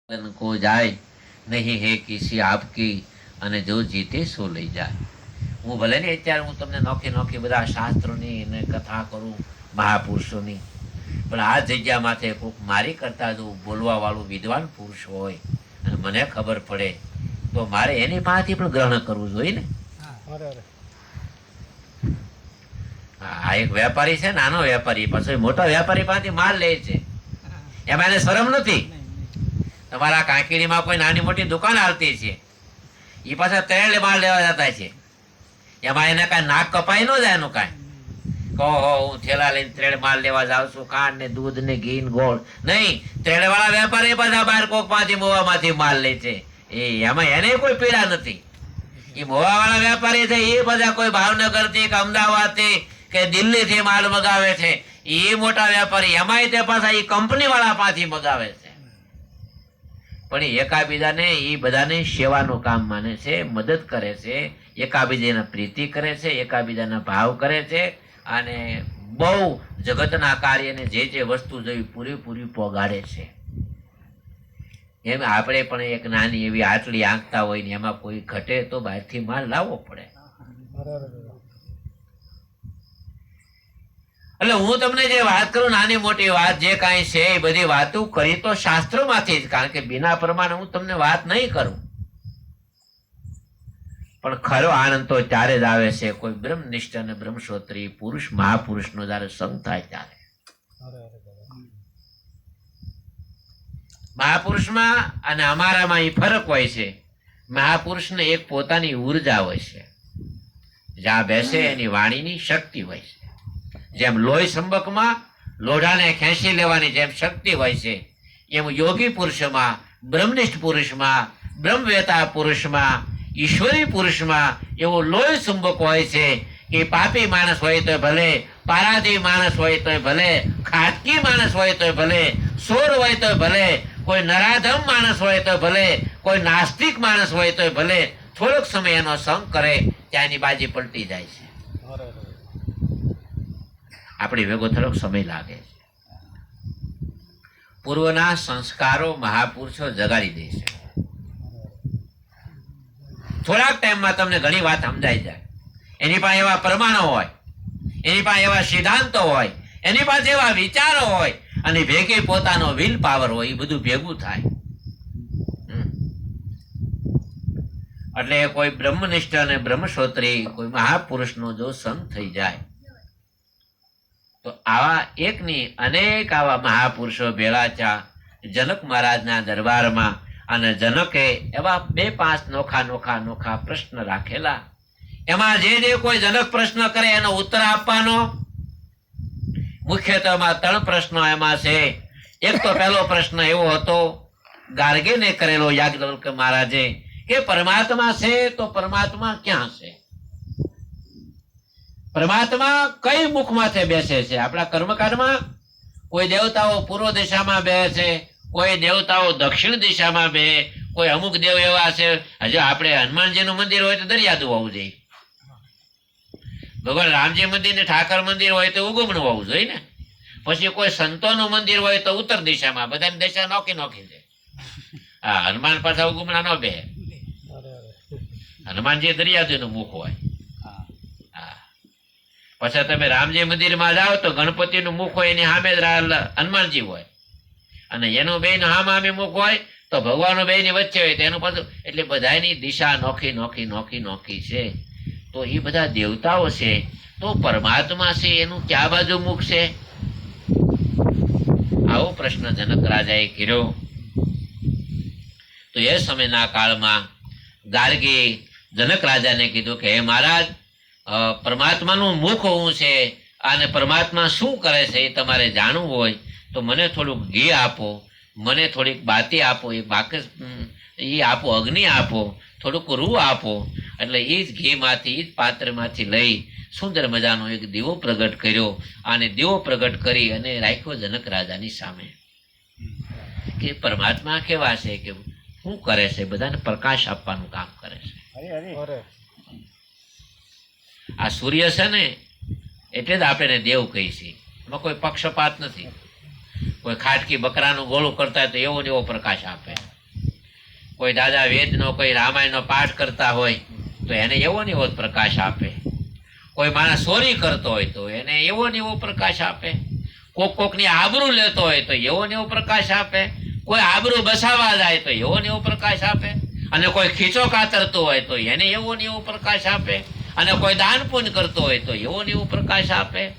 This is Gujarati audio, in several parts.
को जाए नहीं है किसी आपकी અને જો જીતે સો લઈ જાય। હું ભલે ને અત્યારે હું તમને નોખી નોખી બધા શાસ્ત્રોની અને કથા કરું મહાપુરુષોની, પણ આ જગ્યા માથે કોઈક મારી કરતા જો બોલવા વાળું વિદ્વાન પુરુષ હોય અને મને ખબર પડે તો મારે એની પાસેથી પણ ગ્રહણ કરવું જોઈએ ને। આ એક વેપારી છે, નાનો વેપારી, પાછો મોટા વેપારી પાસેથી માલ લે છે, એમાં એને શરમ નથી। તમારા કાંકીડીમાં કોઈ નાની મોટી દુકાન આવતી છે, એ પાછા ત્રેડ માલ લેવા જતા છે, એમાં એને કાંઈ નાક કપાઈ ન જાય એનું કાંઈ કહો હું થેલા લઈને ત્રેડ માલ લેવા જાઉં છું, ખાંડ ને દૂધ ને ઘી ને ગોળ નહીં, ત્રેડ વાળા વેપારી બધા બહાર કોક માંથી મોવામાંથી માલ લે છે, એમાં એને કોઈ પીડા નથી। એ મોવા વાળા વેપારી છે એ બધા કોઈ ભાવનગર થી કે અમદાવાદ થી કે દિલ્હી થી માલ મગાવે છે, એ મોટા વેપારી એમાંય તે પાછા એ કંપની વાળા પાસેથી મગાવે છે। પણ એકાબીજાને એ બધાને સેવાનું કામ માને છે, મદદ કરે છે, એકાબીજાને પ્રીતિ કરે છે, એકાબીજાના ભાવ કરે છે, અને બહુ જગતના કાર્યને જે વસ્તુ જોઈ પૂરેપૂરી પોગાડે છે। એમ આપણે પણ એક નાની એવી આટલી આંકતા હોય ને એમાં કોઈ ઘટે તો બહારથી માલ લાવવો પડે। એટલે હું તમને જે વાત કરું નાની મોટી વાત જે કાંઈ છે એ બધી વાતો કરી તો શાસ્ત્રોમાંથી જ, કારણ કે બિના પ્રમાણે હું તમને વાત નહીં કરું। પણ ખરો આનંદ તો ત્યારે જ આવે છે કોઈ બ્રહ્મનિષ્ઠ અને બ્રહ્મશ્રોત્રી પુરુષ મહાપુરુષનો જયારે સંગ થાય ત્યારે। મહાપુરુષમાં અને અમારામાં એ ફરક હોય છે। મહાપુરુષને એક પોતાની ઉર્જા હોય છે, જ્યાં બેસે એની વાણીની શક્તિ હોય છે। જેમ લોહી સંબકમાં લોઢાને ખેંચી લેવાની જેમ શક્તિ હોય છે, એમ યોગી પુરુષમાં, બ્રહ્મનિષ્ઠ પુરુષમાં, બ્રહ્મવેતા પુરુષમાં, ઈશ્વરી પુરુષમાં એવો લોહી ચુંબક હોય છે કે પાપી માણસ હોય તો ભલે, પારાધી માણસ હોય તો ભલે, ખાટકી માણસ હોય તો ભલે, સોર હોય તો ભલે, કોઈ નરાધમ માણસ હોય તો ભલે, કોઈ નાસ્તિક માણસ હોય તો ભલે, થોડોક સમય એનો સંગ કરે ત્યાંની બાજી પલટી જાય છે। આપણી ભેગો થોડોક સમય લાગે છે। પૂર્વના સંસ્કારો મહાપુરુષો જગાડી દે છે। થોડાક ટાઈમમાં તમને ઘણી વાત સમજાઈ જાય। એની પાસે એવા પ્રમાણો હોય, એની પાસે એવા સિદ્ધાંતો હોય, એની પાસે એવા વિચારો હોય, અને ભેગી પોતાનો વિલ પાવર હોય, એ બધું ભેગું થાય। એટલે કોઈ બ્રહ્મનિષ્ઠ અને બ્રહ્મશ્રોત્રી કોઈ મહાપુરુષનો જો સંગ થઈ જાય તો આવા એકની અનેક આવા મહાપુરુષો ભેળા થયા જનક મહારાજના દરબારમાં, અને જનકે એવા 2-5 નોખા પ્રશ્ન રાખેલા। એમાં જે કોઈ જનક પ્રશ્ન કરે એનો ઉત્તર આપવાનો। મુખ્યત્વે 3 પ્રશ્નો એમાં છે। એક તો પહેલો પ્રશ્ન એવો હતો, ગાર્ગીને કરેલો યાજ્ઞવલ્ક મહારાજે, કે પરમાત્મા છે તો પરમાત્મા ક્યાં છે? પરમાત્મા કઈ મુખમાંથી બેસે છે? આપણા કર્મકાંડમાં કોઈ દેવતાઓ પૂર્વ દિશામાં બેસે છે, કોઈ દેવતાઓ દક્ષિણ દિશામાં બે, કોઈ અમુક દેવ એવા છે, હજુ આપણે હનુમાનજીનું મંદિર હોય તો દરિયાદું હોવું જોઈએ, ભગવાન રામજી મંદિર ને ઠાકર મંદિર હોય તો ઉગમણું હોવું જોઈએ ને, પછી કોઈ સંતોનું મંદિર હોય તો ઉત્તર દિશામાં, બધાની દિશા નોખી છે। હા, હનુમાન પાછા ઉગમણા ન બે, હનુમાનજી દરિયાદુનું મુખ હોય। પછી તમે રામજી મંદિરમાં જાઓ તો ગણપતિનું મુખ હોય, એની સામે હનુમાનજી હોય, અને એનું બે હામે મુખ હોય તો ભગવાન બે ની વચ્ચે હોય તો એનું પાછું, એટલે બધાની દિશા નોખી છે। તો એ બધા દેવતાઓ છે, તો પરમાત્મા છે એનું ક્યાં બાજુ મુખ છે? આવો પ્રશ્ન જનક રાજાએ કર્યો। તો એ સમયના કાળમાં ગાર્ગી જનક રાજાને કીધું કે હે મહારાજ, પરમાત્માનું મુખ શું છે અને પરમાત્મા શું કરે છે એ તમારે જાણવું હોય તો મને થોડુંક ઘી આપો, મને થોડીક બાતી આપો, એ બાકસ એ આપો, અગ્નિ આપો, થોડુંક રૂ આપો। એટલે એ જ ઘીમાંથી, એ જ પાત્રમાંથી લઈ સુંદર મજાનો એક દીવો પ્રગટ કર્યો, અને દીવો પ્રગટ કરી અને રાખ્યો જનક રાજાની સામે, કે પરમાત્મા કેવા છે, કે શું કરે છે? બધાને પ્રકાશ આપવાનું કામ કરે છે। આ સૂર્ય છે ને એટલે જ આપણે દેવ કહી છીએ, એમાં કોઈ પક્ષપાત નથી। કોઈ ખાટકી બકરાનું ગોળું કરતા હોય તો એવો ને એવો પ્રકાશ આપે, કોઈ દાદા વેદનો કોઈ રામાયણનો પાઠ કરતા હોય તો એને એવો ને એવો જ પ્રકાશ આપે. કોઈ માણસ ચોરી કરતો હોય તો એને એવો ને એવો પ્રકાશ આપે. કોકની આબરૂ લેતો હોય તો એવો ને એવો પ્રકાશ આપે. કોઈ આબરૂ બસાવવા જાય તો એવો ને એવો પ્રકાશ આપે. અને કોઈ ખીચો કાતરતો હોય તો એને એવો ને એવો પ્રકાશ આપે. અને કોઈ દાન પુણ્ય કરતો હોય તો એવો ને એવો પ્રકાશ આપે.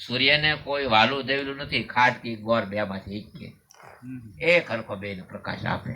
સૂર્યને કોઈ વાલું દેવેલું નથી. ખાટ કી ગોર બે માંથી એક હરખો બેનો પ્રકાશ આપે.